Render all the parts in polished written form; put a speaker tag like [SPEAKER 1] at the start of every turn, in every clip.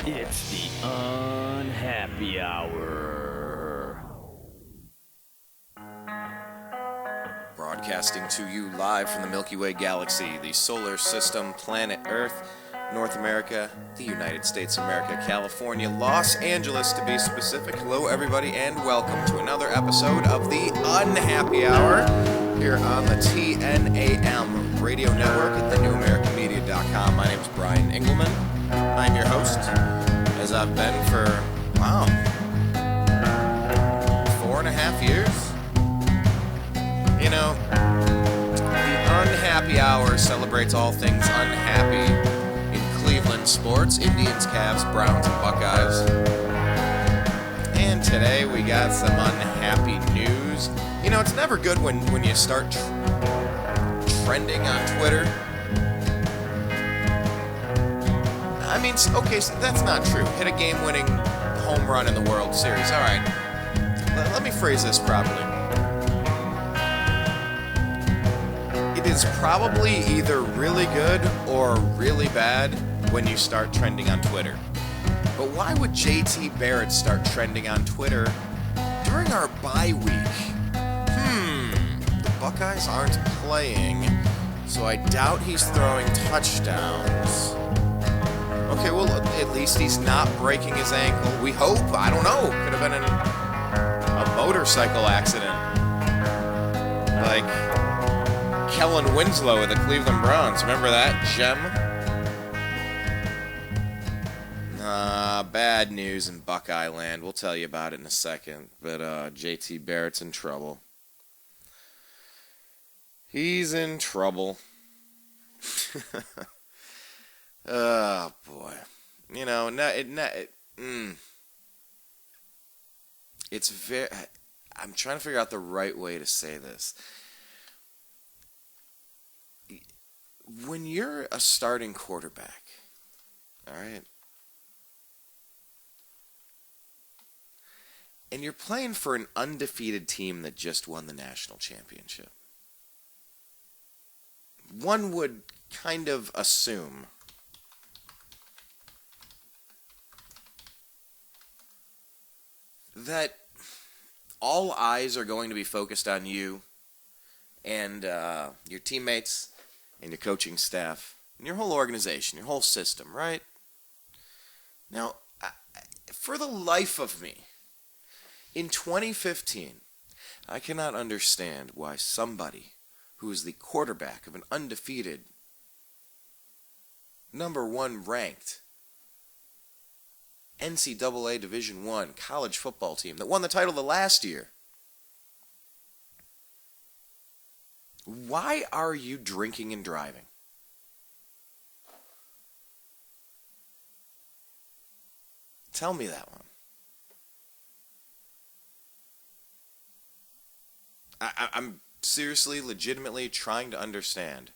[SPEAKER 1] It's the Unhappy Hour.
[SPEAKER 2] Broadcasting to you live from the Milky Way galaxy, the solar system, planet Earth, North America, the United States of America, California, Los Angeles to be specific. Hello everybody and welcome to another episode of the Unhappy Hour here on the TNAM radio network at thenewamericanmedia.com. My name is Brian Engelman. I'm your host, as I've been for, 4.5 years. You know, the Unhappy Hour celebrates all things unhappy in Cleveland sports, Indians, Cavs, Browns, and Buckeyes. And today we got some unhappy news. You know, it's never good when you start trending on Twitter. I mean, okay, so that's not true. Hit a game-winning home run in the World Series. All right, let me phrase this properly. It is probably either really good or really bad when you start trending on Twitter. But why would J.T. Barrett start trending on Twitter during our bye week? The Buckeyes aren't playing, so I doubt he's throwing touchdowns. Okay, well, at least he's not breaking his ankle. We hope. I don't know. Could have been a motorcycle accident. Like Kellen Winslow of the Cleveland Browns. Remember that gem? Bad news in Buckeye land. We'll tell you about it in a second. But J.T. Barrett's in trouble. He's in trouble. Oh, boy. You know, it's very... I'm trying to figure out the right way to say this. When you're a starting quarterback, all right, and you're playing for an undefeated team that just won the national championship, one would kind of assume that all eyes are going to be focused on you and your teammates and your coaching staff and your whole organization, your whole system, right? Now, for the life of me, in 2015, I cannot understand why somebody who is the quarterback of an undefeated, number one ranked NCAA Division I college football team that won the title the last year. Why are you drinking and driving? Tell me that one. I'm seriously, legitimately trying to understand.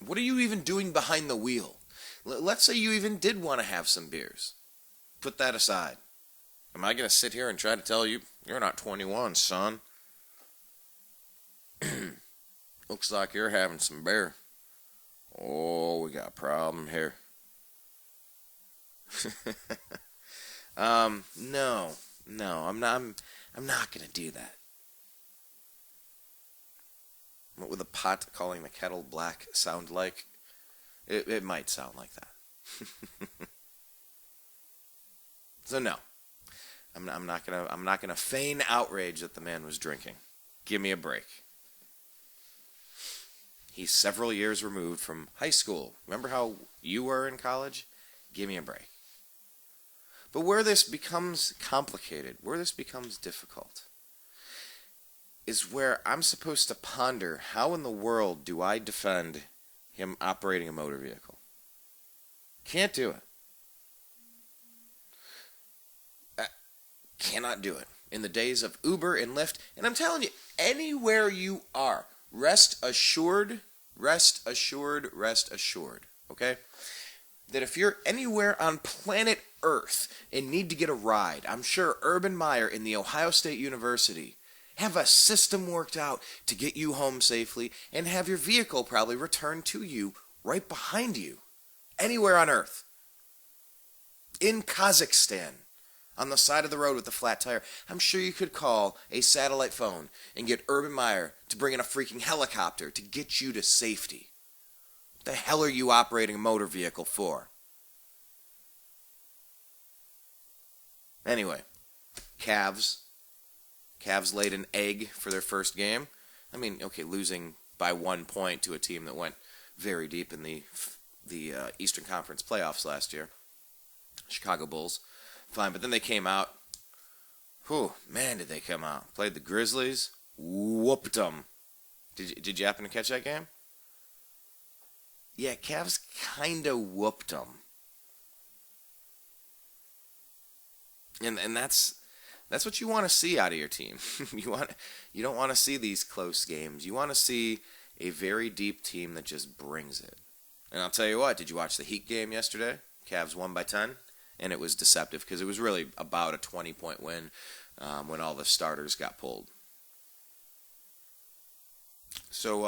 [SPEAKER 2] What are you even doing behind the wheel? Let's say you even did want to have some beers. Put that aside. Am I going to sit here and try to tell you, you're not 21, son? Looks like you're having some beer. Oh, we got a problem here. No, I'm not going to do that. What would the pot calling the kettle black sound like? It might sound like that. So no, I'm not gonna feign outrage that the man was drinking. Give me a break. He's several years removed from high school. Remember how you were in college? Give me a break. But where this becomes complicated, where this becomes difficult, is where I'm supposed to ponder how in the world do I defend him operating a motor vehicle. Can't do it. Cannot do it. In the days of Uber and Lyft, and I'm telling you, anywhere you are, rest assured, okay? That if you're anywhere on planet Earth and need to get a ride, I'm sure Urban Meyer in the Ohio State University have a system worked out to get you home safely and have your vehicle probably returned to you right behind you, anywhere on Earth. in Kazakhstan, on the side of the road with the flat tire. I'm sure you could call a satellite phone and get Urban Meyer to bring in a freaking helicopter to get you to safety. What the hell are you operating a motor vehicle for? Anyway, Cavs laid an egg for their first game. I mean, okay, losing by 1 point to a team that went very deep in the Eastern Conference playoffs last year. Chicago Bulls. Fine, but then they came out. Whew, man, did they come out. Played the Grizzlies. Whooped them. Did you happen to catch that game? Yeah, Cavs kind of whooped them. And that's what you want to see out of your team. You don't want to see these close games. You want to see a very deep team that just brings it. And I'll tell you what, did you watch the Heat game yesterday? Cavs won by 10. And it was deceptive because it was really about a 20-point win when all the starters got pulled. So,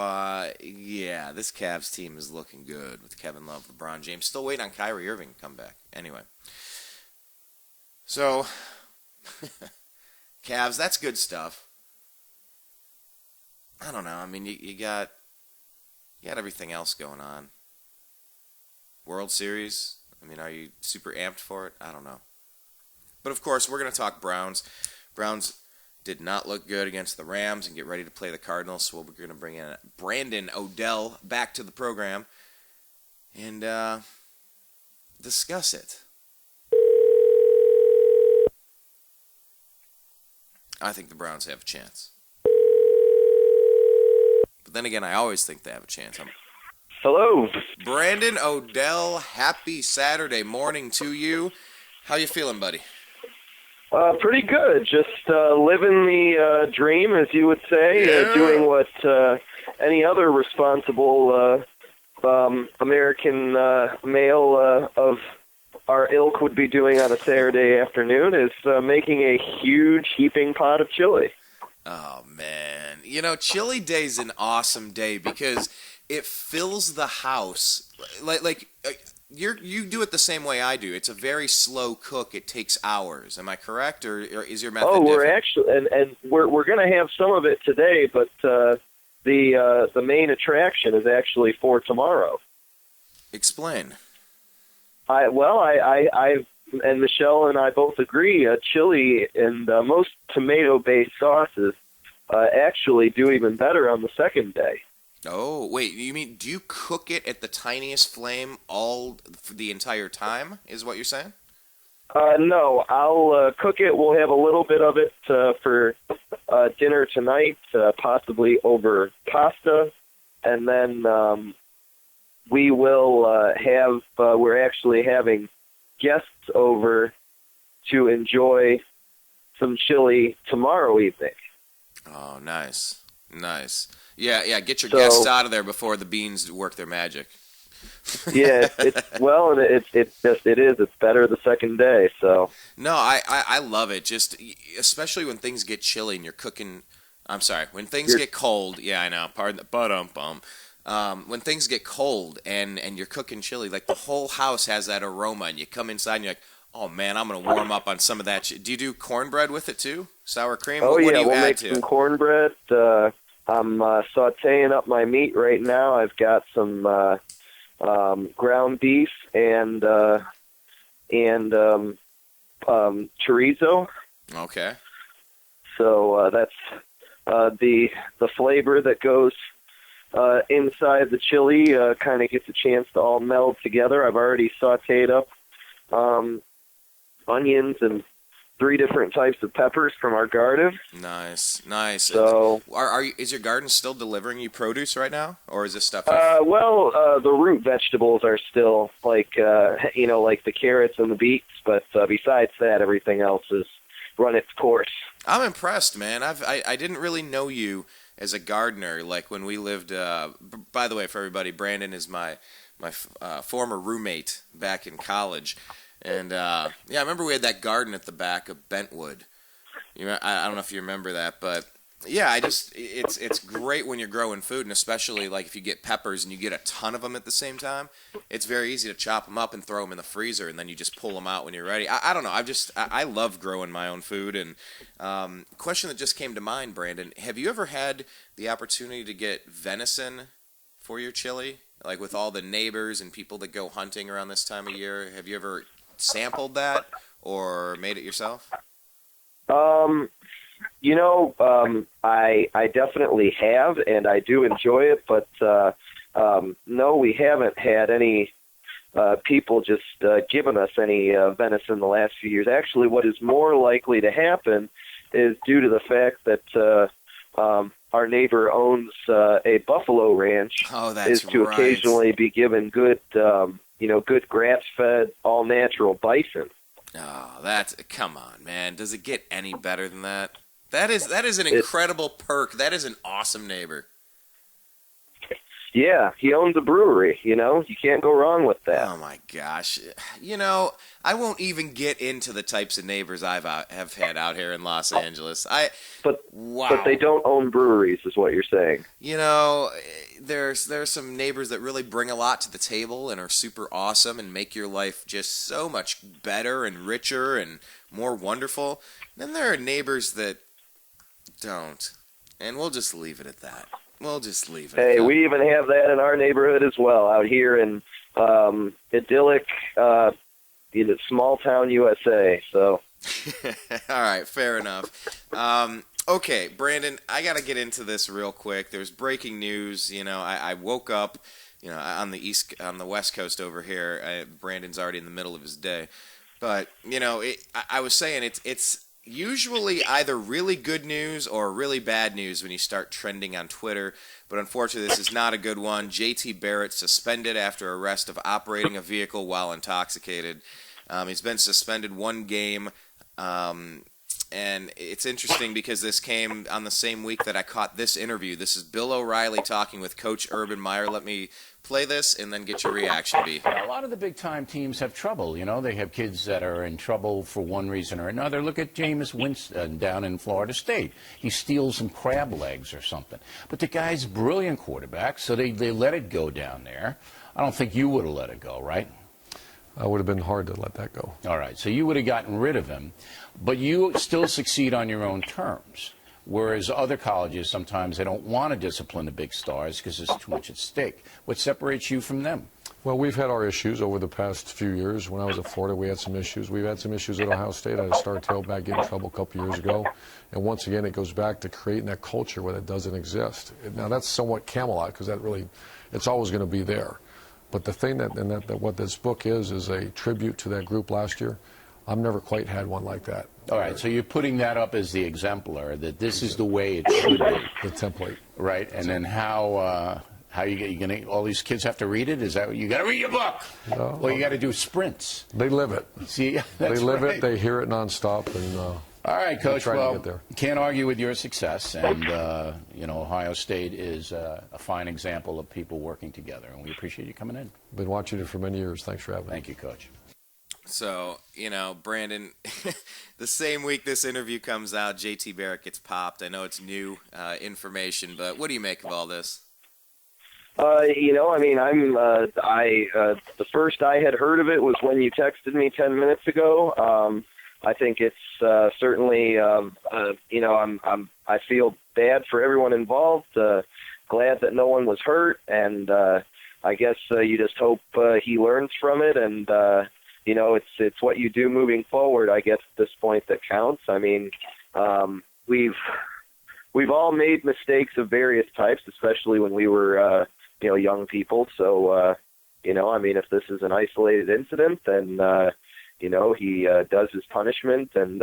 [SPEAKER 2] yeah, this Cavs team is looking good with Kevin Love, LeBron James. Still waiting on Kyrie Irving to come back. Anyway. So, Cavs, that's good stuff. I don't know. I mean, you got everything else going on. World Series. I mean, are you super amped for it? I don't know. But, of course, we're going to talk Browns. Browns did not look good against the Rams and get ready to play the Cardinals, so we're going to bring in Brandon Odell back to the program and discuss it. I think the Browns have a chance. But then again, I always think they have a chance.
[SPEAKER 3] Hello.
[SPEAKER 2] Brandon Odell, happy Saturday morning to you. How you feeling, buddy?
[SPEAKER 3] Pretty good. Just living the dream, as you would say,
[SPEAKER 2] Yeah.
[SPEAKER 3] doing what any other responsible American male of our ilk would be doing on a Saturday afternoon, is making a huge heaping pot of chili.
[SPEAKER 2] Oh, man. You know, Chili Day's an awesome day because it fills the house. Like you do it the same way I do. It's a very slow cook. It takes hours. Am I correct, or is your method different?
[SPEAKER 3] We're actually, and we're going to have some of it today, but the main attraction is actually for tomorrow.
[SPEAKER 2] Explain.
[SPEAKER 3] I and Michelle and I both agree, chili and most tomato-based sauces actually do even better on the second day.
[SPEAKER 2] Oh, wait, you mean, do you cook it at the tiniest flame for the entire time, is what you're saying?
[SPEAKER 3] No, I'll cook it. We'll have a little bit of it for dinner tonight, possibly over pasta, and then we will we're actually having guests over to enjoy some chili tomorrow evening.
[SPEAKER 2] Oh, nice. Nice. Yeah, get your guests out of there before the beans work their magic.
[SPEAKER 3] Yeah, it's better the second day, so.
[SPEAKER 2] No, I love it. Just especially when things get chilly and you're cooking. I'm sorry, when things get cold. Yeah, I know. Pardon the bum. When things get cold and you're cooking chili, like the whole house has that aroma, and you come inside and you're like, oh man, I'm gonna warm up on some of that. Do you do cornbread with it too? Sour cream?
[SPEAKER 3] Oh,
[SPEAKER 2] what
[SPEAKER 3] yeah,
[SPEAKER 2] do you
[SPEAKER 3] we'll
[SPEAKER 2] add
[SPEAKER 3] make
[SPEAKER 2] to
[SPEAKER 3] some cornbread. I'm sauteing up my meat right now. I've got some ground beef and chorizo.
[SPEAKER 2] Okay.
[SPEAKER 3] So that's the flavor that goes inside the chili. Kind of gets a chance to all meld together. I've already sauteed up onions and 3 different types of peppers from our garden.
[SPEAKER 2] Nice.
[SPEAKER 3] So,
[SPEAKER 2] is your garden still delivering you produce right now, or is this stuff?
[SPEAKER 3] the root vegetables are still like the carrots and the beets, but besides that, everything else has run its course.
[SPEAKER 2] I'm impressed, man. I didn't really know you as a gardener. Like when we lived. By the way, for everybody, Brandon is my former roommate back in college. And, I remember we had that garden at the back of Bentwood. I don't know if you remember that, but Yeah, it's great when you're growing food, and especially like if you get peppers and you get a ton of them at the same time, it's very easy to chop them up and throw them in the freezer, and then you just pull them out when you're ready. I don't know. I love growing my own food, and question that just came to mind, Brandon, have you ever had the opportunity to get venison for your chili? Like with all the neighbors and people that go hunting around this time of year, have you ever sampled that or made it yourself?
[SPEAKER 3] Um, I definitely have, and I do enjoy it, but no, we haven't had any people just given us any venison the last few years. Actually, what is more likely to happen is due to the fact that our neighbor owns a buffalo ranch,
[SPEAKER 2] Oh, that's
[SPEAKER 3] is to
[SPEAKER 2] right.
[SPEAKER 3] occasionally be given good, good grass-fed, all-natural bison.
[SPEAKER 2] Oh, come on, man. Does it get any better than that? That is an incredible perk. That is an awesome neighbor.
[SPEAKER 3] Yeah, he owns a brewery, you can't go wrong with that.
[SPEAKER 2] Oh my gosh. I won't even get into the types of neighbors have had out here in Los Angeles. Wow.
[SPEAKER 3] But they don't own breweries, is what you're saying.
[SPEAKER 2] There's some neighbors that really bring a lot to the table and are super awesome and make your life just so much better and richer and more wonderful. Then there are neighbors that don't. And we'll just leave it at that. We'll just leave it.
[SPEAKER 3] Hey, we even have that in our neighborhood as well, out here in idyllic, small town USA. So,
[SPEAKER 2] all right, fair enough. Okay, Brandon, I got to get into this real quick. There's breaking news. I woke up, on the West Coast over here. Brandon's already in the middle of his day, but I was saying it's usually either really good news or really bad news when you start trending on Twitter, but unfortunately this is not a good one. J.T. Barrett suspended after arrest of operating a vehicle while intoxicated. He's been suspended 1 game, and it's interesting because this came on the same week that I caught this interview. This is Bill O'Reilly talking with Coach Urban Meyer. Let me play this and then get your reaction, B.
[SPEAKER 4] A lot of the big-time teams have trouble. They have kids that are in trouble for one reason or another. Look at Jameis Winston down in Florida State. He steals some crab legs or something. But the guy's a brilliant quarterback, so they let it go down there. I don't think you would have let it go, right?
[SPEAKER 5] It would have been hard to let that go.
[SPEAKER 4] All right, so you would have gotten rid of him, but you still succeed on your own terms. Whereas other colleges, sometimes they don't want to discipline the big stars because there's too much at stake. What separates you from them?
[SPEAKER 5] Well, we've had our issues over the past few years. When I was at Florida, we had some issues. We've had some issues at Ohio State. I had a star tailback get in trouble a couple years ago. And once again, it goes back to creating that culture where that doesn't exist. Now, that's somewhat Camelot because it's always going to be there. But the thing that what this book is a tribute to that group last year. I've never quite had one like that.
[SPEAKER 4] All right, so you're putting that up as the exemplar, that this is the way it should be.
[SPEAKER 5] The template.
[SPEAKER 4] Right, and then how you gonna? All these kids have to read it. Is that what you got to read your book?
[SPEAKER 5] No,
[SPEAKER 4] well, you got to do sprints.
[SPEAKER 5] They live it.
[SPEAKER 4] See,
[SPEAKER 5] they live
[SPEAKER 4] right.
[SPEAKER 5] it. They hear it nonstop. And
[SPEAKER 4] all right, Coach.
[SPEAKER 5] Well,
[SPEAKER 4] can't argue with your success, and Ohio State is a fine example of people working together, and we appreciate you coming in.
[SPEAKER 5] Been watching it for many years. Thanks for having me.
[SPEAKER 4] Thank you, Coach.
[SPEAKER 2] So, Brandon, the same week this interview comes out, J.T. Barrett gets popped. I know it's new information, but what do you make of all this?
[SPEAKER 3] The first I had heard of it was when you texted me 10 minutes ago. I think it's certainly, I feel bad for everyone involved. Glad that no one was hurt, and I guess you just hope he learns from it, and it's what you do moving forward, I guess, at this point that counts. I mean, we've all made mistakes of various types, especially when we were, young people. So, if this is an isolated incident, then, he does his punishment and,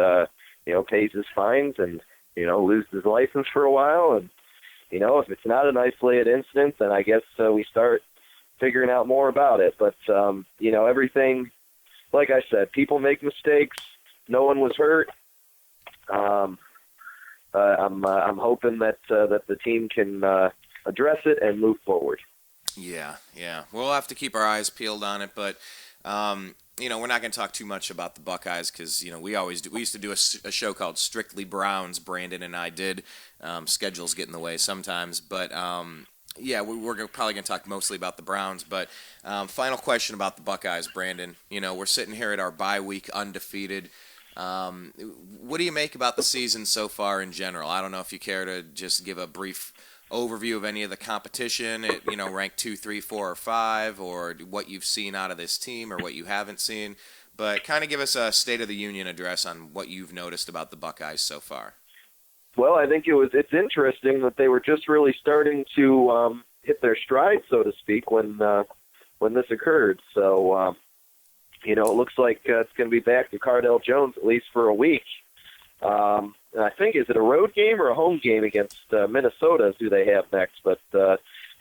[SPEAKER 3] pays his fines and, loses his license for a while. And, if it's not an isolated incident, then I guess we start figuring out more about it. But, everything, like I said, people make mistakes. No one was hurt. I'm hoping that the team can address it and move forward.
[SPEAKER 2] Yeah. We'll have to keep our eyes peeled on it. But we're not going to talk too much about the Buckeyes because, we used to do a show called Strictly Browns. Brandon and I did. Schedules get in the way sometimes. But, yeah, we're probably going to talk mostly about the Browns. But final question about the Buckeyes, Brandon. We're sitting here at our bye week undefeated. What do you make about the season so far in general? I don't know if you care to just give a brief overview of any of the competition, ranked 2, 3, 4, or 5, or what you've seen out of this team or what you haven't seen. But kind of give us a State of the Union address on what you've noticed about the Buckeyes so far.
[SPEAKER 3] Well, I think it's interesting that they were just really starting to hit their stride, so to speak, when this occurred. So, it looks like it's going to be back to Cardale Jones at least for a week. I think, is it a road game or a home game against Minnesota is who they have next. But,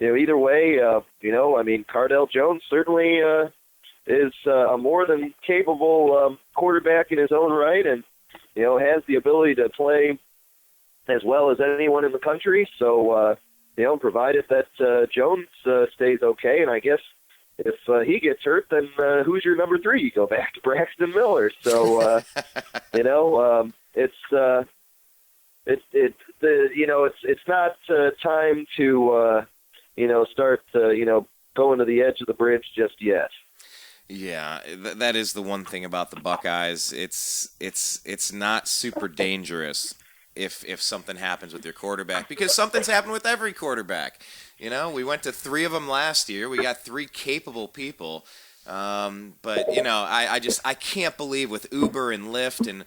[SPEAKER 3] either way, Cardale Jones certainly is a more than capable quarterback in his own right and, has the ability to play as well as anyone in the country. So, provided that Jones stays okay, and I guess if he gets hurt, then who's your number 3? You go back to Braxton Miller. So, it's not time to start going to the edge of the bridge just yet.
[SPEAKER 2] Yeah, that is the one thing about the Buckeyes. It's not super dangerous if something happens with your quarterback, because something's happened with every quarterback. We went to 3 of them last year. We got 3 capable people. But I can't believe with Uber and Lyft and,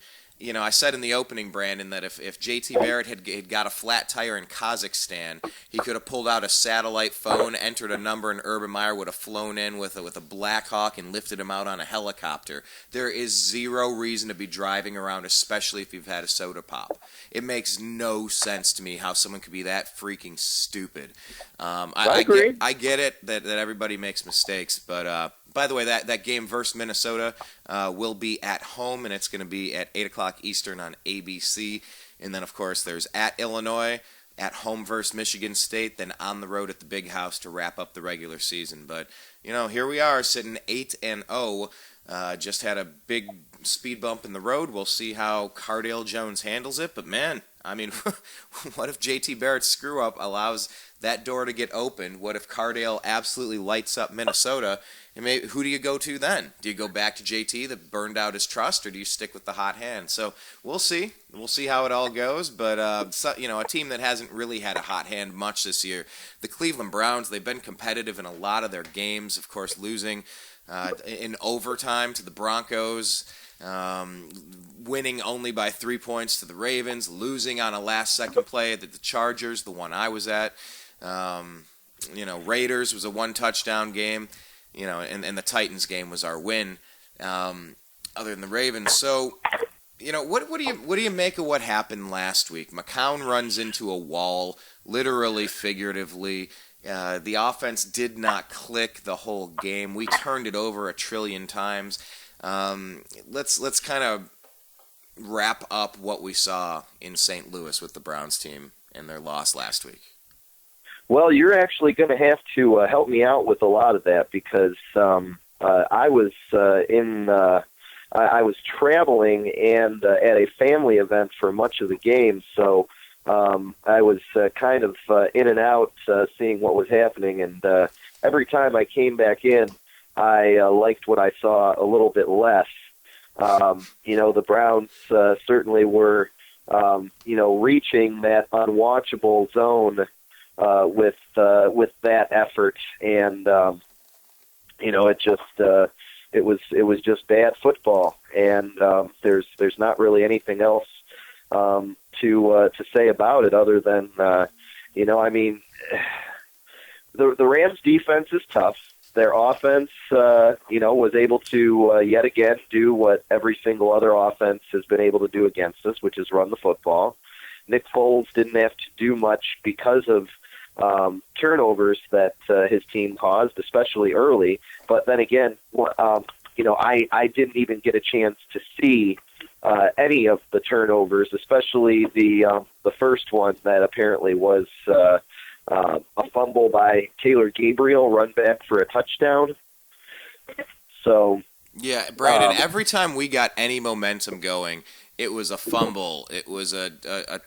[SPEAKER 2] I said in the opening, Brandon, that if J.T. Barrett had got a flat tire in Kazakhstan, he could have pulled out a satellite phone, entered a number, and Urban Meyer would have flown in with a Black Hawk and lifted him out on a helicopter. There is zero reason to be driving around, especially if you've had a soda pop. It makes no sense to me how someone could be that freaking stupid. I agree. I get it that everybody makes mistakes, but by the way, that game versus Minnesota will be at home, and it's going to be at 8 o'clock Eastern on ABC. And then, of course, there's at Illinois, at home versus Michigan State, then on the road at the Big House to wrap up the regular season. But, here we are sitting 8-0. Just had a big speed bump in the road. We'll see how Cardale Jones handles it. But, man, what if J.T. Barrett's screw-up allows that door to get opened? What if Cardale absolutely lights up Minnesota? And who do you go to then? Do you go back to JT that burned out his trust, or do you stick with the hot hand? So we'll see. We'll see how it all goes. But, a team that hasn't really had a hot hand much this year, the Cleveland Browns, they've been competitive in a lot of their games, of course, losing in overtime to the Broncos, winning only by 3 points to the Ravens, losing on a last-second play at the Chargers, the one I was at. Raiders was a one-touchdown game. And the Titans game was our win, other than the Ravens. So, what do you make of what happened last week? McCown runs into a wall, literally, figuratively. The offense did not click the whole game. We turned it over a trillion times. Let's kind of wrap up what we saw in St. Louis with the Browns team and their loss last week.
[SPEAKER 3] Well, you're actually going to have to help me out with a lot of that because I was I was traveling and at a family event for much of the game, so I was kind of in and out seeing what was happening, and every time I came back in, I liked what I saw a little bit less. The Browns certainly were, reaching that unwatchable zone with that effort, and it was just bad football, and there's not really anything else to say about it other than the Rams defense is tough. Their offense was able to yet again do what every single other offense has been able to do against us, which is run the football. Nick Foles didn't have to do much because of turnovers that his team caused, especially early. But then again, I didn't even get a chance to see any of the turnovers, especially the first one that apparently was a fumble by Taylor Gabriel, run back for a touchdown. So,
[SPEAKER 2] Yeah, Brandon, every time we got any momentum going, it was a fumble, it was a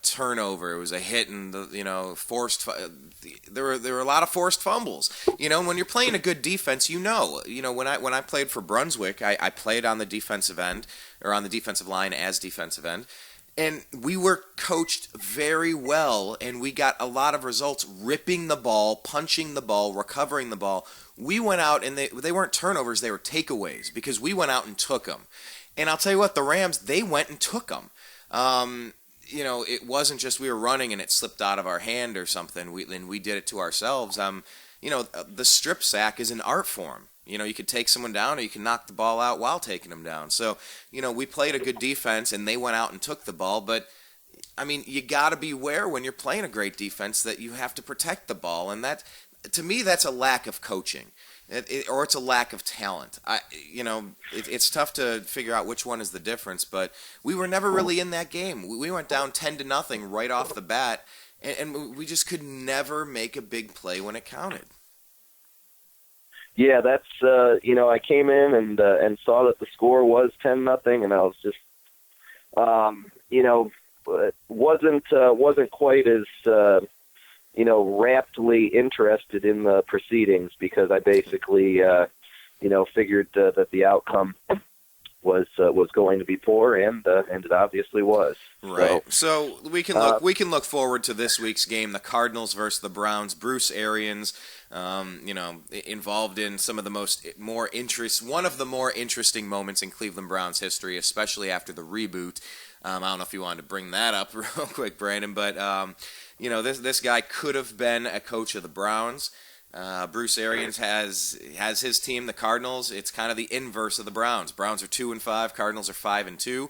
[SPEAKER 2] turnover, it was a hit, and there were a lot of forced fumbles. When you're playing a good defense, when I played for Brunswick, I played on the defensive end or on the defensive line as defensive end. And we were coached very well, and we got a lot of results ripping the ball, punching the ball, recovering the ball. We went out, and they weren't turnovers, they were takeaways, because we went out and took them. And I'll tell you what, the Rams, they went and took them. It wasn't just we were running and it slipped out of our hand or something, and we did it to ourselves. The strip sack is an art form. You could take someone down or you can knock the ball out while taking them down. So, we played a good defense and they went out and took the ball. But, you got to beware when you're playing a great defense that you have to protect the ball. And that, to me, that's a lack of coaching or it's a lack of talent. It's tough to figure out which one is the difference. But we were never really in that game. We went down 10-0 right off the bat. And we just could never make a big play when it counted.
[SPEAKER 3] Yeah, that's I came in and saw that the score was 10-0, and I was just wasn't quite as raptly interested in the proceedings, because I basically figured that the outcome was going to be poor, and it obviously was.
[SPEAKER 2] Right. So we can look forward to this week's game, the Cardinals versus the Browns. Bruce Arians, involved in some of the one of the more interesting moments in Cleveland Browns history, especially after the reboot. I don't know if you wanted to bring that up real quick, Brandon, but this guy could have been a coach of the Browns. Bruce Arians has his team, the Cardinals. It's kind of the inverse of the Browns. Browns are 2-5, Cardinals are 5-2.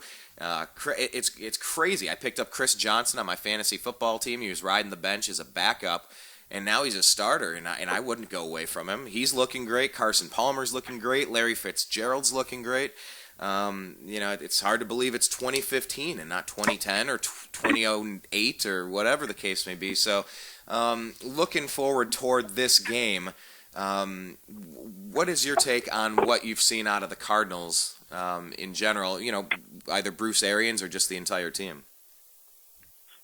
[SPEAKER 2] It's crazy. I picked up Chris Johnson on my fantasy football team. He was riding the bench as a backup, and now he's a starter, and I wouldn't go away from him. He's looking great. Carson Palmer's looking great. Larry Fitzgerald's looking great. It's hard to believe it's 2015 and not 2010 or 2008 or whatever the case may be. So, looking forward toward this game, what is your take on what you've seen out of the Cardinals in general? Either Bruce Arians or just the entire team.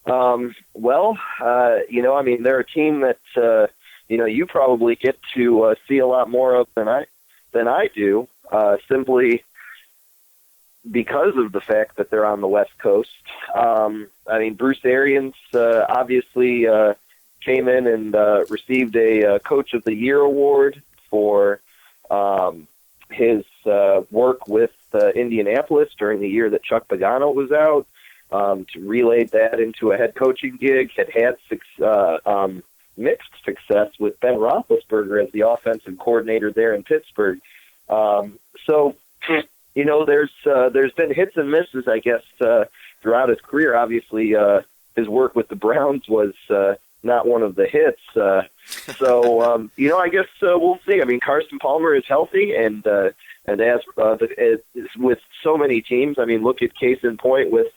[SPEAKER 3] They're a team that you probably get to see a lot more of than I do, simply because of the fact that they're on the West Coast. Bruce Arians obviously came in and received a Coach of the Year award for his work with Indianapolis during the year that Chuck Pagano was out. To relay that into a head coaching gig, had mixed success with Ben Roethlisberger as the offensive coordinator there in Pittsburgh. There's been hits and misses, I guess, throughout his career. Obviously, his work with the Browns was not one of the hits. I guess we'll see. Carson Palmer is healthy, and as with so many teams, look at case in point with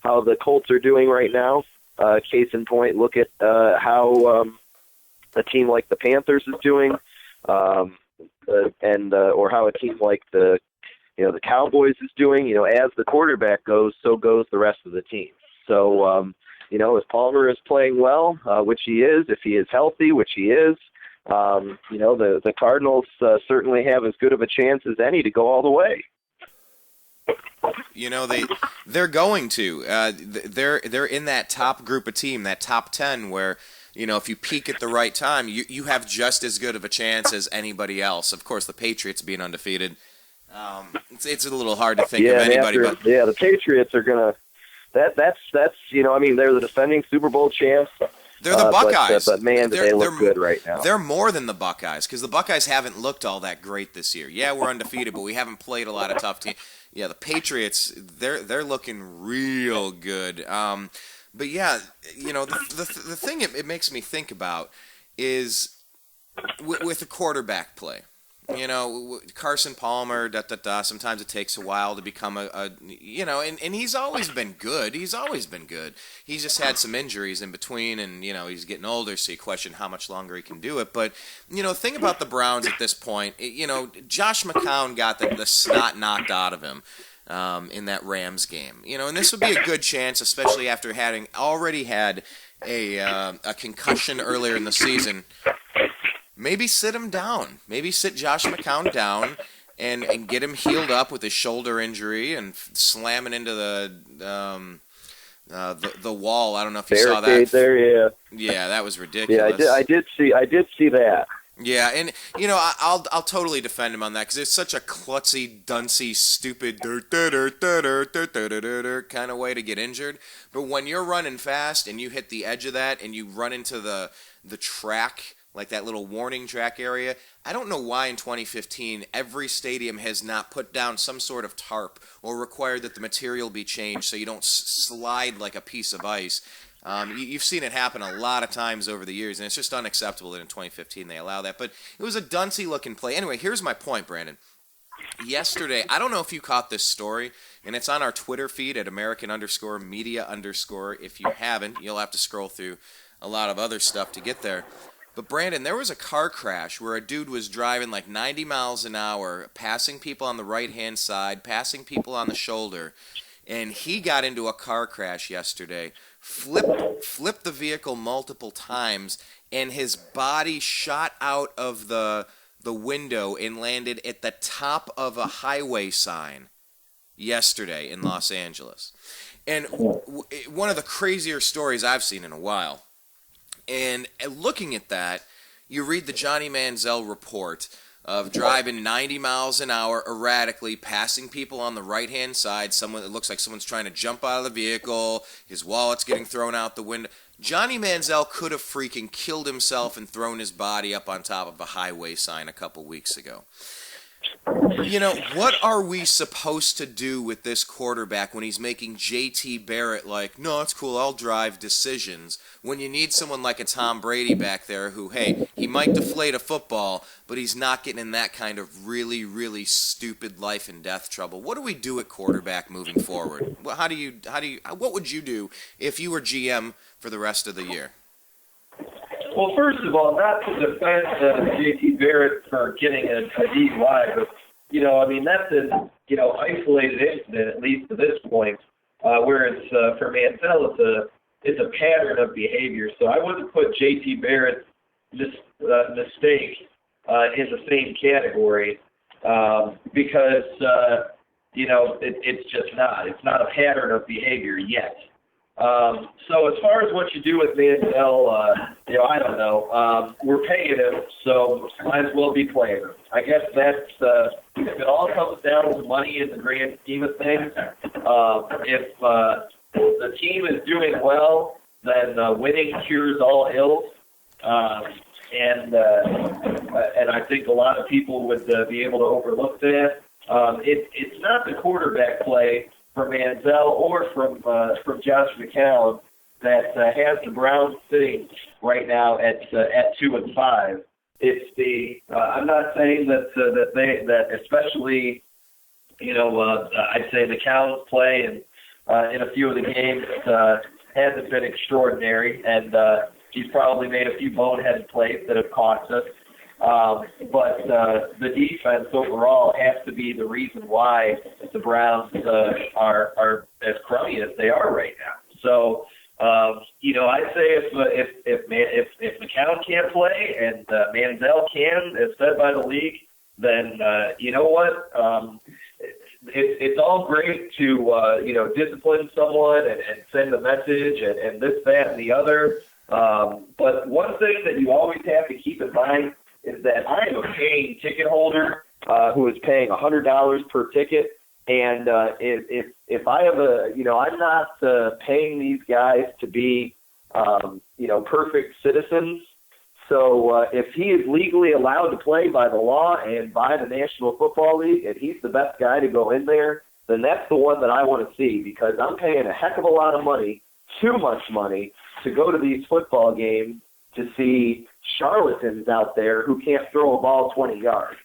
[SPEAKER 3] how the Colts are doing right now. Case in point, look at how a team like the Panthers is doing, or how a team like the Cowboys is doing. As the quarterback goes, so goes the rest of the team. So, if Palmer is playing well, which he is, if he is healthy, which he is, the Cardinals certainly have as good of a chance as any to go all the way.
[SPEAKER 2] They're going to. They're in that top group of team, that top 10, where if you peak at the right time, you have just as good of a chance as anybody else. Of course, the Patriots being undefeated, it's a little hard to think of anybody.
[SPEAKER 3] The Patriots are gonna. That's they're the defending Super Bowl champs.
[SPEAKER 2] They're the Buckeyes.
[SPEAKER 3] But man, they look good right now.
[SPEAKER 2] They're more than the Buckeyes, because the Buckeyes haven't looked all that great this year. Yeah, we're undefeated, but we haven't played a lot of tough teams. Yeah, the Patriots, they're looking real good. But yeah, the thing it makes me think about is with the quarterback play. Carson Palmer, sometimes it takes a while to become and he's always been good. He's always been good. He's just had some injuries in between, and, he's getting older, so you question how much longer he can do it. But, the thing about the Browns at this point, Josh McCown got the snot knocked out of him in that Rams game. And this would be a good chance, especially after having already had a concussion earlier in the season. Maybe sit him down. Maybe sit Josh McCown down and get him healed up with his shoulder injury and slam it into the wall. I don't know if you saw that.
[SPEAKER 3] There, yeah.
[SPEAKER 2] Yeah, that was ridiculous.
[SPEAKER 3] Yeah, I did see that.
[SPEAKER 2] Yeah, and I'll totally defend him on that because it's such a klutzy, duncy, stupid kind of way to get injured. But when you're running fast and you hit the edge of that and you run into the track, like that little warning track area, I don't know why in 2015 every stadium has not put down some sort of tarp or required that the material be changed so you don't slide like a piece of ice. You've seen it happen a lot of times over the years, and it's just unacceptable that in 2015 they allow that. But it was a duncy-looking play. Anyway, here's my point, Brandon. Yesterday, I don't know if you caught this story, and it's on our Twitter feed at American_media_. If you haven't, you'll have to scroll through a lot of other stuff to get there. But, Brandon, there was a car crash where a dude was driving like 90 miles an hour, passing people on the right-hand side, passing people on the shoulder, and he got into a car crash yesterday, flipped the vehicle multiple times, and his body shot out of the window and landed at the top of a highway sign yesterday in Los Angeles. And one of the crazier stories I've seen in a while. And looking at that, you read the Johnny Manziel report of driving 90 miles an hour erratically, passing people on the right-hand side. It looks like someone's trying to jump out of the vehicle. His wallet's getting thrown out the window. Johnny Manziel could have freaking killed himself and thrown his body up on top of a highway sign a couple weeks ago. What are we supposed to do with this quarterback when he's making J.T. Barrett like, no, it's cool, I'll drive decisions, when you need someone like a Tom Brady back there who, hey, he might deflate a football, but he's not getting in that kind of really, really stupid life and death trouble? What do we do at quarterback moving forward? What would you do if you were GM for the rest of the year?
[SPEAKER 3] Well, first of all, not to defend J.T. Barrett for getting a DUI, but, that's an, isolated incident, at least to this point, where it's, for Manziel, it's a pattern of behavior. So I wouldn't put J.T. Barrett's mistake in the same category because, it's just not. It's not a pattern of behavior yet. So as far as what you do with Manziel, I don't know. We're paying him, so might as well be playing him. I guess that's, if it all comes down to money in the grand scheme of things, if the team is doing well, then winning cures all ills. And I think a lot of people would be able to overlook that. It's not the quarterback play from Manziel or from Josh McCown that has the Browns sitting right now at 2-5. It's the I'm not saying that especially I'd say McCown's play and in a few of the games hasn't been extraordinary, and he's probably made a few boneheaded plays that have cost us. But the defense overall has to be the reason why the Browns are as crummy as they are right now. So, I'd say if McCown can't play and Manziel can, as said by the league, then you know what? It's all great to discipline someone and send a message and this, that, and the other. But one thing that you always have to keep in mind is that I am a paying ticket holder who is paying $100 per ticket, and if I have I'm not paying these guys to be perfect citizens. So if he is legally allowed to play by the law and by the National Football League, and he's the best guy to go in there, then that's the one that I want to see, because I'm paying a heck of a lot of money, too much money, to go to these football games to see charlatans out there who can't throw a ball 20 yards.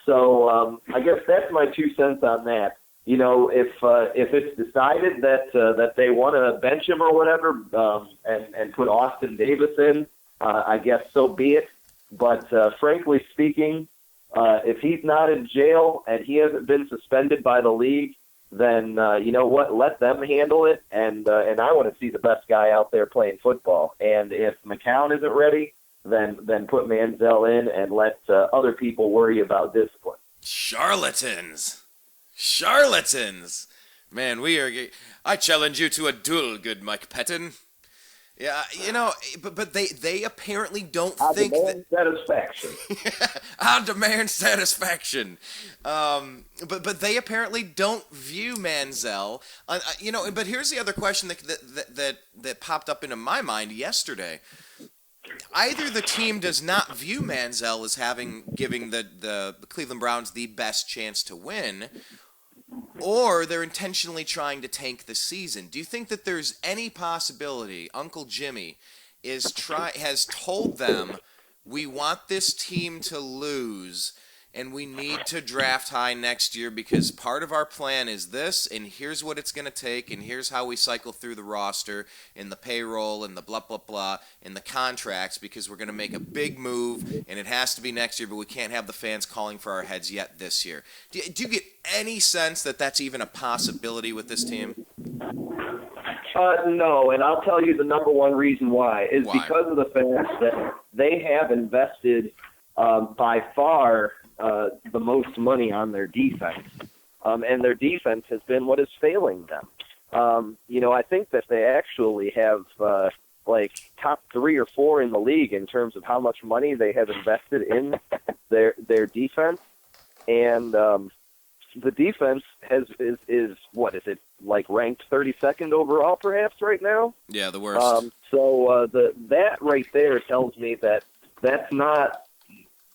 [SPEAKER 3] So I guess that's my 2 cents on that. You know, if it's decided that they want to bench him or whatever, and put Austin Davis in, I guess so be it. But frankly speaking, if he's not in jail and he hasn't been suspended by the league, then you know what? Let them handle it. And I want to see the best guy out there playing football. And if McCown isn't ready, then put Manziel in and let other people worry about discipline.
[SPEAKER 2] Charlatans. Man, I challenge you to a duel, good Mike Pettin. Yeah, you know, but they apparently don't think
[SPEAKER 3] that satisfaction.
[SPEAKER 2] I demand satisfaction. But they apparently don't view Manziel. You know, but here's the other question that popped up into my mind yesterday. Either the team does not view Manziel as giving the Cleveland Browns the best chance to win, or they're intentionally trying to tank the season. Do you think that there's any possibility Uncle Jimmy has told them, we want this team to lose and we need to draft high next year because part of our plan is this, and here's what it's going to take, and here's how we cycle through the roster and the payroll and the blah, blah, blah, and the contracts, because we're going to make a big move, and it has to be next year, but we can't have the fans calling for our heads yet this year. Do you get any sense that that's even a possibility with this team?
[SPEAKER 3] No, and I'll tell you the number one reason why is because of the fact that they have invested by far the most money on their defense, and their defense has been what is failing them. You know, I think that they actually have like top 3 or 4 in the league in terms of how much money they have invested in their defense, and the defense is what is it, like ranked 32nd overall perhaps right now?
[SPEAKER 2] Yeah, the worst.
[SPEAKER 3] So that right there tells me that that's not,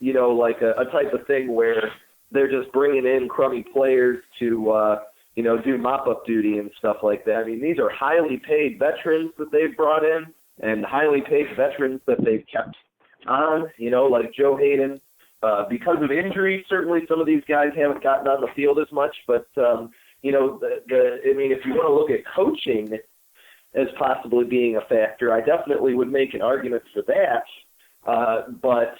[SPEAKER 3] you know, like a type of thing where they're just bringing in crummy players to, you know, do mop-up duty and stuff like that. I mean, these are highly paid veterans that they've brought in and highly paid veterans that they've kept on, you know, like Joe Hayden. Because of injury, certainly some of these guys haven't gotten on the field as much, but, you know, I mean, if you want to look at coaching as possibly being a factor, I definitely would make an argument for that. But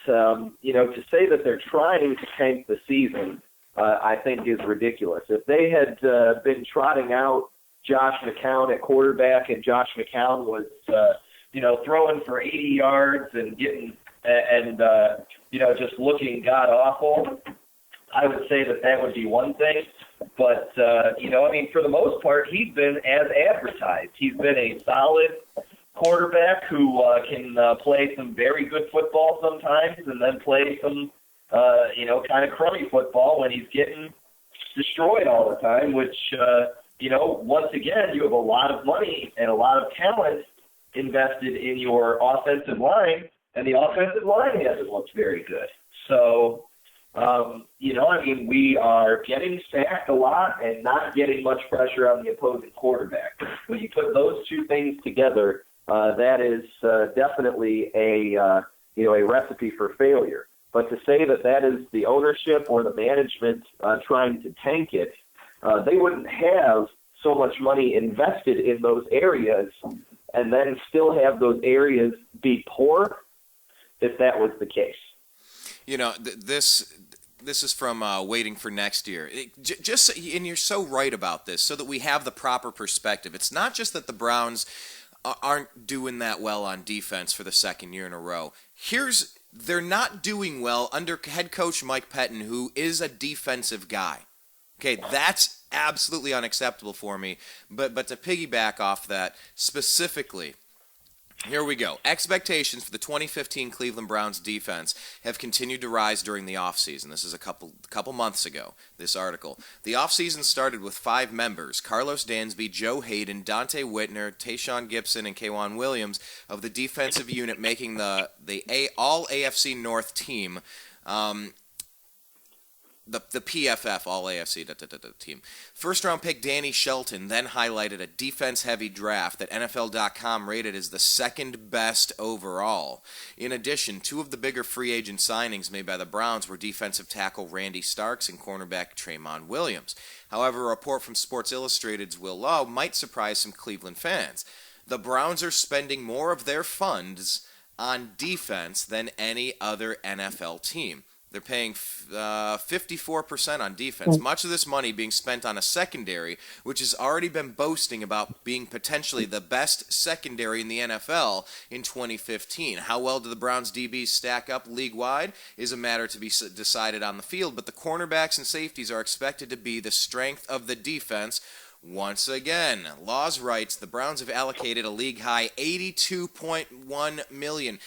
[SPEAKER 3] you know, to say that they're trying to tank the season, I think is ridiculous. If they had been trotting out Josh McCown at quarterback and Josh McCown was, you know, throwing for 80 yards and getting, you know, just looking god-awful, I would say that would be one thing. But, you know, I mean, for the most part, he's been as advertised. He's been a solid quarterback who can play some very good football sometimes and then play some, you know, kind of crummy football when he's getting destroyed all the time, which, you know, once again, you have a lot of money and a lot of talent invested in your offensive line, and the offensive line hasn't looked very good. So, you know, I mean, we are getting sacked a lot and not getting much pressure on the opposing quarterback. When you put those two things together, that is definitely a you know, a recipe for failure. But to say that is the ownership or the management trying to tank it, they wouldn't have so much money invested in those areas and then still have those areas be poor if that was the case.
[SPEAKER 2] You know, this is from Waiting for Next Year. And you're so right about this, so that we have the proper perspective. It's not just that the Browns aren't doing that well on defense for the second year in a row. They're not doing well under head coach Mike Pettin, who is a defensive guy. Okay, that's absolutely unacceptable for me. But to piggyback off that specifically, here we go. Expectations for the 2015 Cleveland Browns defense have continued to rise during the offseason. This is a couple months ago, this article. The offseason started with 5 members: Carlos Dansby, Joe Hayden, Dante Whitner, Tayshaun Gibson, and K'Wan Williams of the defensive unit making the all AFC North team. the PFF, all AFC team. First-round pick Danny Shelton then highlighted a defense-heavy draft that NFL.com rated as the second best overall. In addition, two of the bigger free agent signings made by the Browns were defensive tackle Randy Starks and cornerback Tremont Williams. However, a report from Sports Illustrated's Will Lowe might surprise some Cleveland fans. The Browns are spending more of their funds on defense than any other NFL team. They're paying 54% on defense. Much of this money being spent on a secondary, which has already been boasting about being potentially the best secondary in the NFL in 2015. How well do the Browns DBs stack up league-wide is a matter to be decided on the field, but the cornerbacks and safeties are expected to be the strength of the defense. Once again, Laws writes the Browns have allocated a league-high $82.1 million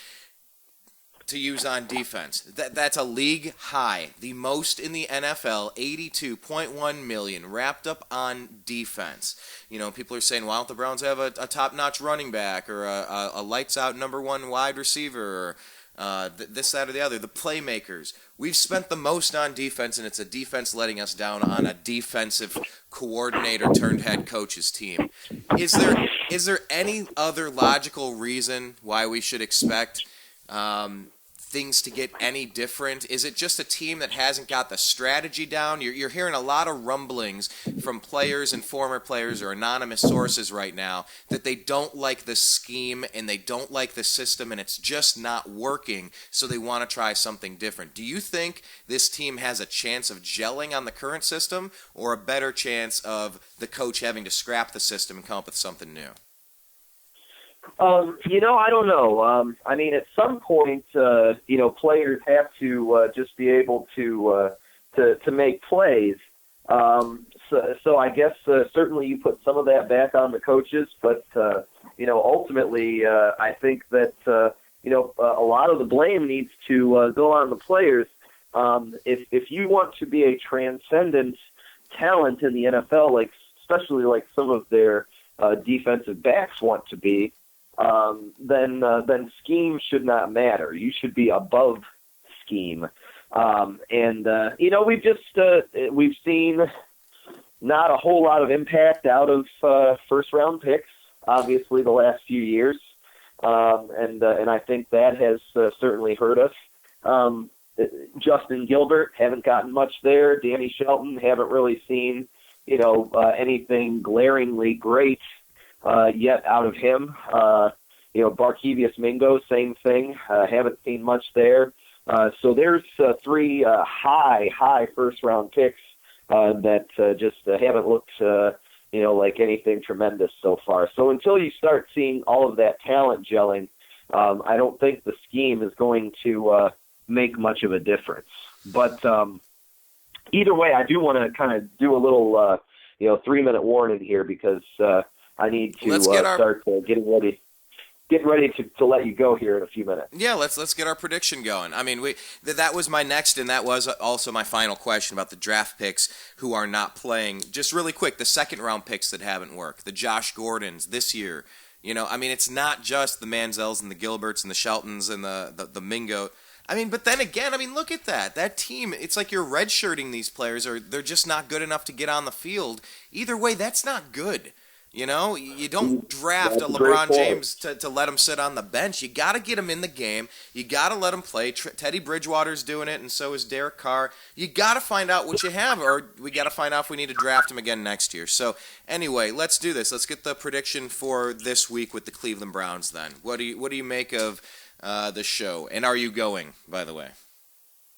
[SPEAKER 2] to use on defense. That's a league high, the most in the NFL, $82.1 million wrapped up on defense. You know, people are saying, why don't the Browns have a top-notch running back or a lights-out number one wide receiver or this, that, or the other, the playmakers. We've spent the most on defense, and it's a defense letting us down on a defensive coordinator turned head coach's team. Is there any other logical reason why we should expect things to get any different? Is it just a team that hasn't got the strategy down? You're hearing a lot of rumblings from players and former players or anonymous sources right now that they don't like the scheme and they don't like the system and it's just not working, so they want to try something different. Do you think this team has a chance of gelling on the current system or a better chance of the coach having to scrap the system and come up with something new?
[SPEAKER 3] I don't know. I mean, at some point, players have to just be able to make plays. So I guess certainly you put some of that back on the coaches, but ultimately, I think that a lot of the blame needs to go on the players. If you want to be a transcendent talent in the NFL, especially like some of their defensive backs want to be, then scheme should not matter. You should be above scheme. We've seen not a whole lot of impact out of first round picks, obviously the last few years. And I think that has certainly hurt us. Justin Gilbert, haven't gotten much there. Danny Shelton, haven't really seen, anything glaringly great yet out of him. Barkevius Mingo, same thing. Haven't seen much there. So there's three high first-round picks that just haven't looked, like anything tremendous so far. So until you start seeing all of that talent gelling, I don't think the scheme is going to make much of a difference. But either way, I do want to kind of do a little, 3-minute warning here because I need to start getting ready to let you go here in a few minutes.
[SPEAKER 2] Yeah, let's get our prediction going. I mean, that was my next, and that was also my final question about the draft picks who are not playing. Just really quick, the second-round picks that haven't worked, the Josh Gordons this year. It's not just the Manziels and the Gilberts and the Sheltons and the Mingo. But then again, look at that. That team, it's like you're redshirting these players or they're just not good enough to get on the field. Either way, that's not good. You don't draft a LeBron James to let him sit on the bench. You got to get him in the game. You got to let him play. Teddy Bridgewater's doing it, and so is Derek Carr. You got to find out what you have, or we got to find out if we need to draft him again next year. So anyway, let's do this. Let's get the prediction for this week with the Cleveland Browns then. What do you make of the show? And are you going, by the way?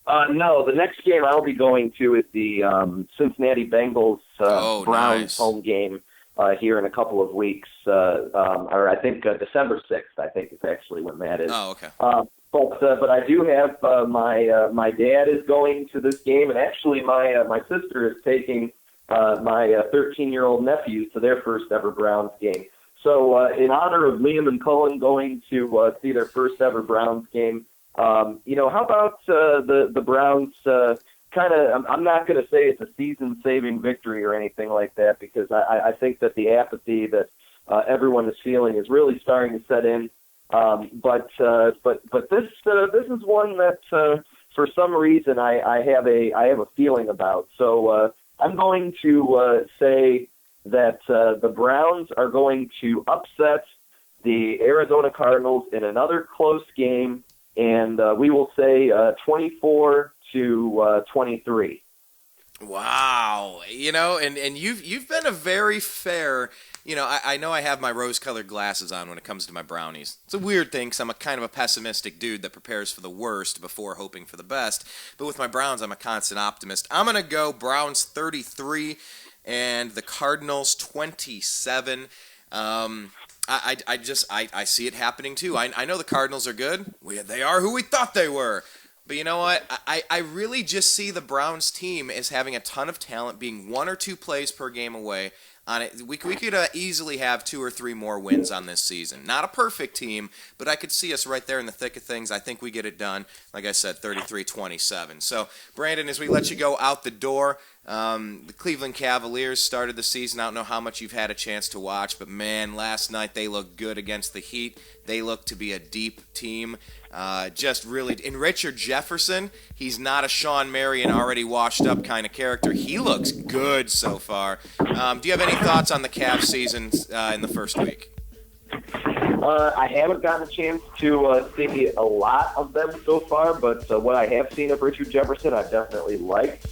[SPEAKER 3] No, the next game I'll be going to is the Cincinnati Bengals Browns home game. Here in a couple of weeks, or I think December 6th, I think is actually when that is.
[SPEAKER 2] Oh, okay.
[SPEAKER 3] But I do have my dad is going to this game, and actually my sister is taking my 13-year-old nephew to their first ever Browns game. So in honor of Liam and Cullen going to see their first ever Browns game, how about the Browns? I'm not going to say it's a season-saving victory or anything like that because I think that the apathy that everyone is feeling is really starting to set in. But this is one that for some reason I have a feeling about. So I'm going to say that the Browns are going to upset the Arizona Cardinals in another close game, and we will say 24-23.
[SPEAKER 2] Wow. And you've been a very fair, I know I have my rose-colored glasses on when it comes to my Brownies. It's a weird thing because I'm a kind of a pessimistic dude that prepares for the worst before hoping for the best. But with my Browns, I'm a constant optimist. I'm going to go Browns 33 and the Cardinals 27. I see it happening too. I know the Cardinals are good. They are who we thought they were. But you know what? I really just see the Browns team as having a ton of talent, being 1 or 2 plays per game away on it. We could easily have 2 or 3 more wins on this season. Not a perfect team, but I could see us right there in the thick of things. I think we get it done, like I said, 33-27. So, Brandon, as we let you go out the door, the Cleveland Cavaliers started the season. I don't know how much you've had a chance to watch, but man, last night they looked good against the Heat. They look to be a deep team. Just really, and Richard Jefferson, he's not a Sean Marion already washed up kind of character. He looks good so far. Do you have any thoughts on the Cavs season in the first week?
[SPEAKER 3] I haven't gotten a chance to see a lot of them so far, but what I have seen of Richard Jefferson, I've definitely liked.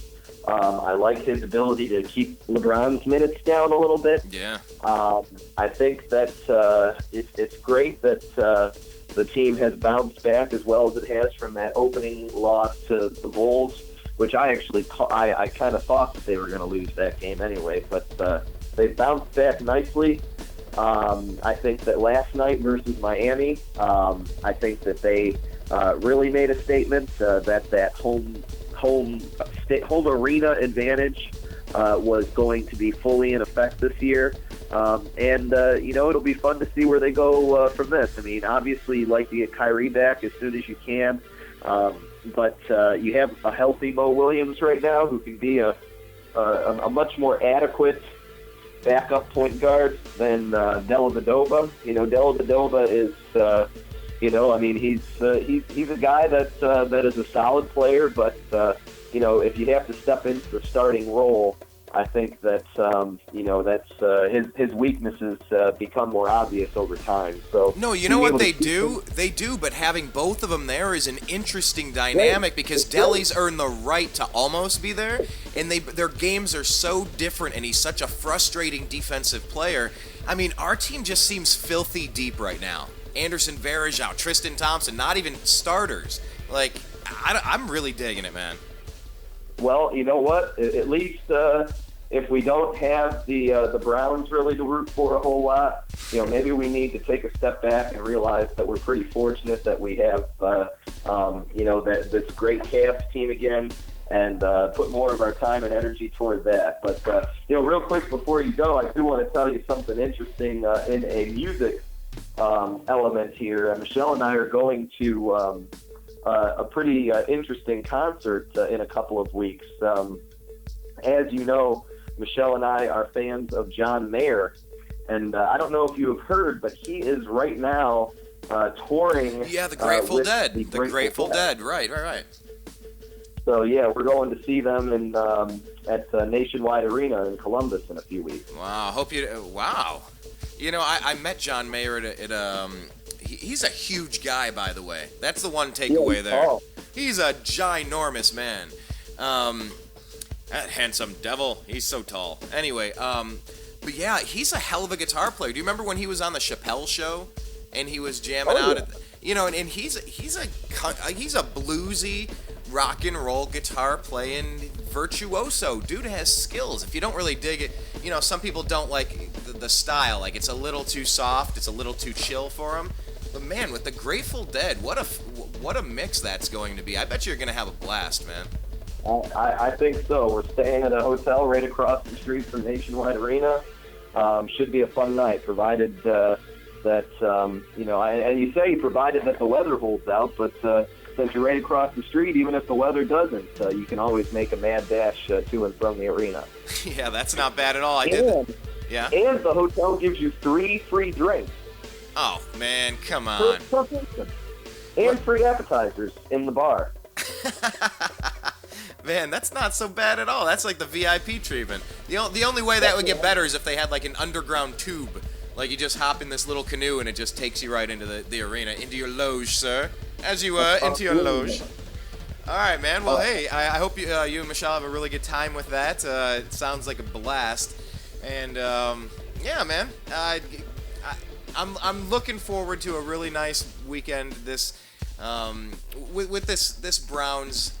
[SPEAKER 3] I like his ability to keep LeBron's minutes down a little bit.
[SPEAKER 2] Yeah.
[SPEAKER 3] I think that it's great that the team has bounced back as well as it has from that opening loss to the Bulls, which I kind of thought that they were going to lose that game anyway, but they bounced back nicely. I think that last night versus Miami, I think that they really made a statement that home arena advantage was going to be fully in effect this year. It'll be fun to see where they go from this. I mean, obviously, you'd like to get Kyrie back as soon as you can, but you have a healthy Mo Williams right now who can be a much more adequate backup point guard than Dellavedova. Dellavedova is, he's a guy that is a solid player, but if you have to step into the starting role, I think that his weaknesses become more obvious over time. So
[SPEAKER 2] no, you know what they do? They do, but having both of them there is an interesting dynamic because Delly's earned the right to almost be there, and their games are so different, and he's such a frustrating defensive player. I mean, our team just seems filthy deep right now. Anderson Varejao, Tristan Thompson, not even starters. Like, I'm really digging it, man.
[SPEAKER 3] Well, you know what? At least if we don't have the Browns really to root for a whole lot, maybe we need to take a step back and realize that we're pretty fortunate that we have, this great Cavs team again, and put more of our time and energy toward that. But real quick before you go, I do want to tell you something interesting in a music element here. Michelle and I are going to a pretty interesting concert in a couple of weeks. As you know, Michelle and I are fans of John Mayer, and I don't know if you have heard, but he is right now touring.
[SPEAKER 2] Yeah, the Grateful Dead. The Grateful Dead. Right.
[SPEAKER 3] So yeah, we're going to see them at Nationwide Arena in Columbus in a few weeks.
[SPEAKER 2] Wow. Wow. I met John Mayer at he's a huge guy, by the way. That's the one takeaway there.
[SPEAKER 3] Tall.
[SPEAKER 2] He's a ginormous man. That handsome devil. He's so tall. Anyway, but yeah, he's a hell of a guitar player. Do you remember when he was on the Chappelle Show and he was jamming out at and he's a bluesy rock and roll guitar playing virtuoso. Dude has skills. If you don't really dig it, some people don't like the style. Like, it's a little too soft. It's a little too chill for him. But man, with the Grateful Dead, what a mix that's going to be. I bet you're going to have a blast, man.
[SPEAKER 3] I think so. We're staying at a hotel right across the street from Nationwide Arena. Should be a fun night, provided and you say provided that the weather holds out, but since you're right across the street, even if the weather doesn't, you can always make a mad dash to and from the arena.
[SPEAKER 2] Yeah, that's not bad at all. Yeah.
[SPEAKER 3] And the hotel gives you 3 free drinks.
[SPEAKER 2] Oh, man, come on.
[SPEAKER 3] And free appetizers in the bar.
[SPEAKER 2] Man, that's not so bad at all. That's like the VIP treatment. The only way that would get better is if they had like an underground tube. Like you just hop in this little canoe and it just takes you right into the arena, into your loge, sir. As you were, into your loge. All right, man. Well, hey, I hope you and Michelle have a really good time with that. It sounds like a blast. And, yeah, man. I'm looking forward to a really nice weekend this with this Browns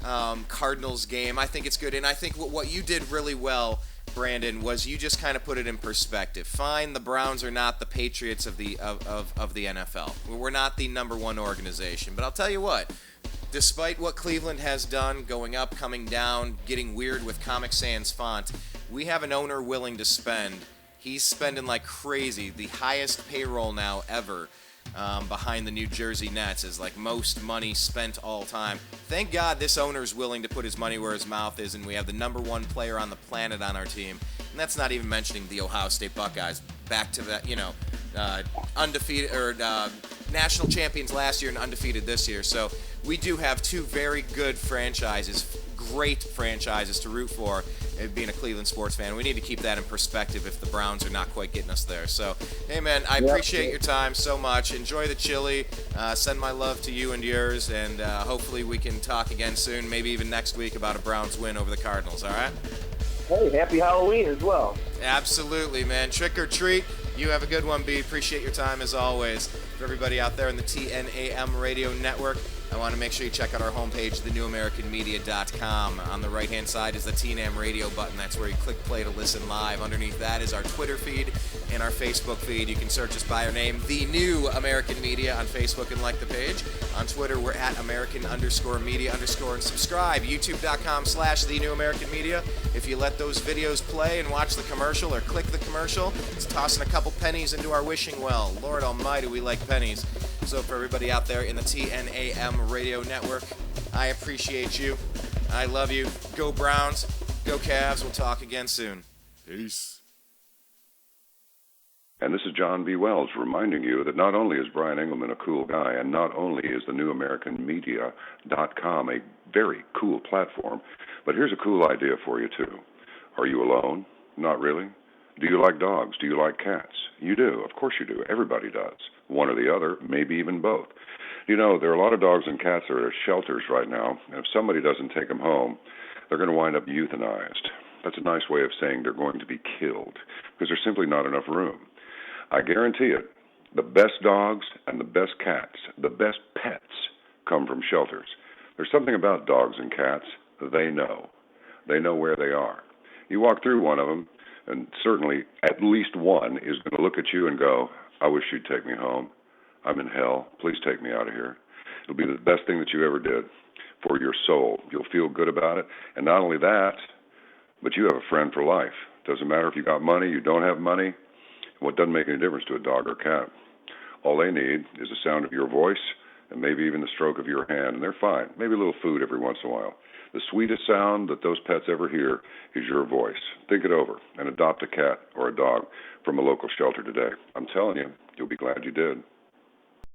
[SPEAKER 2] Cardinals game. I think it's good, and I think what you did really well, Brandon, was you just kind of put it in perspective. Fine, the Browns are not the Patriots of the NFL. We're not the number one organization, but I'll tell you what. Despite what Cleveland has done, going up, coming down, getting weird with Comic Sans font, we have an owner willing to spend. He's spending like crazy. The highest payroll now ever behind the New Jersey Nets is like most money spent all time. Thank God this owner's willing to put his money where his mouth is, and we have the number one player on the planet on our team. And that's not even mentioning the Ohio State Buckeyes. Back to that, undefeated or national champions last year and undefeated this year. So we do have two very good franchises, great franchises to root for. Being a Cleveland sports fan, we need to keep that in perspective if the Browns are not quite getting us there. So, hey, man, I appreciate your time so much. Enjoy the chili. Send my love to you and yours, and hopefully we can talk again soon, maybe even next week, about a Browns win over the Cardinals, all right?
[SPEAKER 3] Hey, happy Halloween as well.
[SPEAKER 2] Absolutely, man. Trick or treat. You have a good one, B. Appreciate your time as always. For everybody out there in the TNAM radio network, I want to make sure you check out our homepage, thenewamericanmedia.com. On the right-hand side is the TNAM radio button. That's where you click play to listen live. Underneath that is our Twitter feed and our Facebook feed. You can search us by our name, The New American Media, on Facebook and like the page. On Twitter, we're at American_media_ and subscribe. YouTube.com/The New American Media. If you let those videos play and watch the commercial or click the commercial, it's tossing a couple pennies into our wishing well. Lord almighty, we like pennies. So for everybody out there in the TNAM radio network, I appreciate you. I love you. Go Browns. Go Cavs. We'll talk again soon. Peace.
[SPEAKER 6] And this is John B. Wells reminding you that not only is Brian Engelman a cool guy, and not only is the newamericanmedia.com a very cool platform, but here's a cool idea for you too. Are you alone? Not really. Do you like dogs? Do you like cats? You do. Of course you do. Everybody does. One or the other, maybe even both. You know, there are a lot of dogs and cats that are at shelters right now, and if somebody doesn't take them home, they're going to wind up euthanized. That's a nice way of saying they're going to be killed, because there's simply not enough room. I guarantee it, the best dogs and the best cats, the best pets, come from shelters. There's something about dogs and cats. They know. They know where they are. You walk through one of them, and certainly at least one is going to look at you and go, I wish you'd take me home. I'm in hell. Please take me out of here. It'll be the best thing that you ever did for your soul. You'll feel good about it. And not only that, but you have a friend for life. Doesn't matter if you got money, you don't have money. Well, it doesn't make any difference to a dog or cat. All they need is the sound of your voice and maybe even the stroke of your hand, and they're fine. Maybe a little food every once in a while. The sweetest sound that those pets ever hear is your voice. Think it over and adopt a cat or a dog from a local shelter today. I'm telling you, you'll be glad you did.